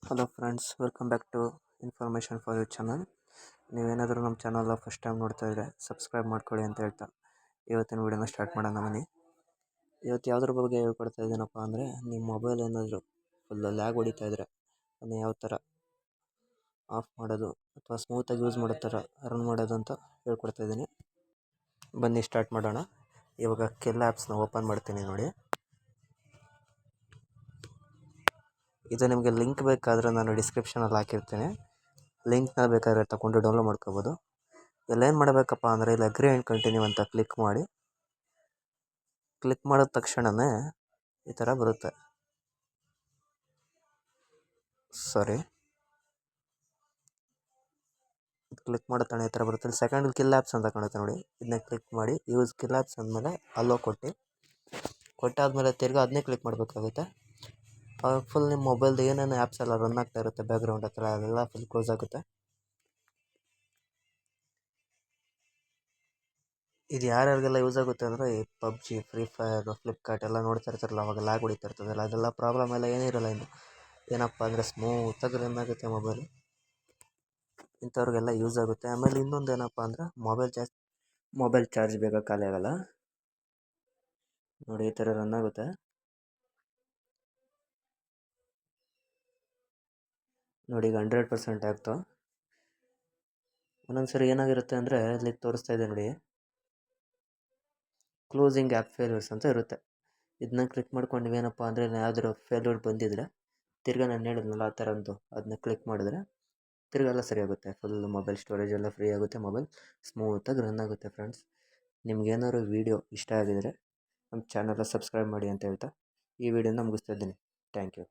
Hello friends, welcome back to information for you channel. ನೀವೇನಾದರೂ ನಮ್ಮ channel first time ನೋಡ್ತಾ ಇದ್ದರೆ ಸಬ್ಸ್ಕ್ರೈಬ್ ಮಾಡ್ಕೊಳ್ಳಿ ಅಂತ ಹೇಳ್ತಾ ಇವತ್ತಿನ ವೀಡಿಯೋನ ಸ್ಟಾರ್ಟ್ ಮಾಡೋಣ ಬನ್ನಿ. ಇವತ್ತು ಯಾವುದ್ರ ಬಗ್ಗೆ ಹೇಳ್ಕೊಡ್ತಾ ಇದ್ದೀನಪ್ಪ ಅಂದರೆ, ನಿಮ್ಮ ಮೊಬೈಲ್ ಏನಾದರೂ ಫುಲ್ ಲ್ಯಾಗ್ ಹೊಡಿತಾ ಇದ್ದರೆ ಅದನ್ನು ಯಾವ ಥರ ಆಫ್ ಮಾಡೋದು ಅಥವಾ ಸ್ಮೂತಾಗಿ ಯೂಸ್ ಮಾಡೋ ಥರ ರನ್ ಮಾಡೋದು ಅಂತ ಹೇಳ್ಕೊಡ್ತಾ ಇದ್ದೀನಿ. ಬನ್ನಿ ಸ್ಟಾರ್ಟ್ ಮಾಡೋಣ. ಇವಾಗ ಕೆಲ್ ಆ್ಯಪ್ಸ್ನ ಓಪನ್ ಮಾಡ್ತೀನಿ ನೋಡಿ. ಇದು ನಿಮಗೆ ಲಿಂಕ್ ಬೇಕಾದರೆ ನಾನು ಡಿಸ್ಕ್ರಿಪ್ಷನಲ್ಲಿ ಹಾಕಿರ್ತೀನಿ. ಲಿಂಕ್ನ ಬೇಕಾದರೆ ತಗೊಂಡು ಡೌನ್ಲೋಡ್ ಮಾಡ್ಕೋಬೋದು. ಇಲ್ಲೇನು ಮಾಡಬೇಕಪ್ಪ ಅಂದರೆ, ಇಲ್ಲಿ ಅಗ್ರಿ ಆ್ಯಂಡ್ ಕಂಟಿನ್ಯೂ ಅಂತ ಕ್ಲಿಕ್ ಮಾಡಿ. ಕ್ಲಿಕ್ ಮಾಡಿದ ತಕ್ಷಣವೇ ಈ ಥರ ಬರುತ್ತೆ. ಕ್ಲಿಕ್ ಮಾಡೋ ಈ ಥರ ಬರುತ್ತೆ. ಸೆಕೆಂಡ್ ಕಿಲ್ ಆ್ಯಪ್ಸ್ ಅಂತ ಕಾಣುತ್ತೆ ನೋಡಿ. ಇದನ್ನ ಕ್ಲಿಕ್ ಮಾಡಿ ಯೂಸ್ ಕಿಲ್ ಆ್ಯಪ್ಸ್ ಅಂದಮೇಲೆ ಅಲ್ಲೋ ಕೊಟ್ಟಾದಮೇಲೆ ತಿರ್ಗಿ ಅದನ್ನೇ ಕ್ಲಿಕ್ ಮಾಡಬೇಕಾಗುತ್ತೆ. ಫುಲ್ ನಿಮ್ಮ ಮೊಬೈಲ್ದು ಏನೇನು ಆ್ಯಪ್ಸ್ ಎಲ್ಲ ರನ್ ಆಗ್ತಾ ಇರುತ್ತೆ ಬ್ಯಾಕ್ಗ್ರೌಂಡ್ ಹತ್ರ ಅದೆಲ್ಲ ಫುಲ್ ಕ್ಲೋಸ್ ಆಗುತ್ತೆ. ಇದು ಯಾರ್ಯಾರಿಗೆಲ್ಲ ಯೂಸ್ ಆಗುತ್ತೆ ಅಂದರೆ, ಈ ಪಬ್ಜಿ, ಫ್ರೀ ಫೈರ್, ಫ್ಲಿಪ್ಕಾರ್ಟ್ ಎಲ್ಲ ನೋಡ್ತಾ ಇರ್ತಾರಲ್ಲ, ಅವಾಗ ಲ್ಯಾಗ್ ಹೊಡಿತಾ ಇರ್ತದಲ್ಲ, ಅದೆಲ್ಲ ಪ್ರಾಬ್ಲಮ್ ಎಲ್ಲ ಏನಿರಲ್ಲ. ಇನ್ನು ಏನಪ್ಪ ಅಂದರೆ ಸ್ಮೂತಾಗಿ ರನ್ ಆಗುತ್ತೆ ಮೊಬೈಲು. ಇಂಥವ್ರಿಗೆಲ್ಲ ಯೂಸ್ ಆಗುತ್ತೆ. ಆಮೇಲೆ ಇನ್ನೊಂದು ಏನಪ್ಪ ಅಂದರೆ, ಮೊಬೈಲ್ ಚಾರ್ಜ್ ಬೇಗ ಖಾಲಿ ಆಗೋಲ್ಲ ನೋಡಿ. ಈ ಥರ ರನ್ ಆಗುತ್ತೆ ನೋಡಿ. ಈಗ 100% ಆಗ್ತು. ಒಂದೊಂದ್ಸರಿ ಏನಾಗಿರುತ್ತೆ ಅಂದರೆ, ಇಲ್ಲಿ ತೋರಿಸ್ತಾ ಇದೆ ನೋಡಿ, ಕ್ಲೋಸಿಂಗ್ ಆ್ಯಪ್ ಫೇಲ್ಯೂರ್ಸ್ ಅಂತ ಇರುತ್ತೆ. ಇದನ್ನ ಕ್ಲಿಕ್ ಮಾಡ್ಕೊಂಡು ನೀವೇನಪ್ಪ ಅಂದರೆ, ಯಾವ್ದಾದ್ರು ಫೇಲ್ಯೂರ್ ಬಂದಿದ್ರೆ ತಿರ್ಗಾ ನಾನು ಹೇಳಿದ್ನಲ್ಲ ಆ ಥರ ಅದನ್ನ ಕ್ಲಿಕ್ ಮಾಡಿದ್ರೆ ತಿರ್ಗೆಲ್ಲ ಸರಿ ಆಗುತ್ತೆ. ಫುಲ್ ಮೊಬೈಲ್ ಸ್ಟೋರೇಜ್ ಎಲ್ಲ ಫ್ರೀ ಆಗುತ್ತೆ. ಮೊಬೈಲ್ ಸ್ಮೂತಾಗಿ ರನ್ ಆಗುತ್ತೆ. ಫ್ರೆಂಡ್ಸ್, ನಿಮ್ಗೇನಾದ್ರು ವೀಡಿಯೋ ಇಷ್ಟ ಆಗಿದರೆ ನಮ್ಮ ಚಾನಲ್ನ ಸಬ್ಸ್ಕ್ರೈಬ್ ಮಾಡಿ ಅಂತ ಹೇಳ್ತಾ ಈ ವಿಡಿಯೋನ ಮುಗಿಸ್ತಾ ಇದ್ದೀನಿ. Thank you.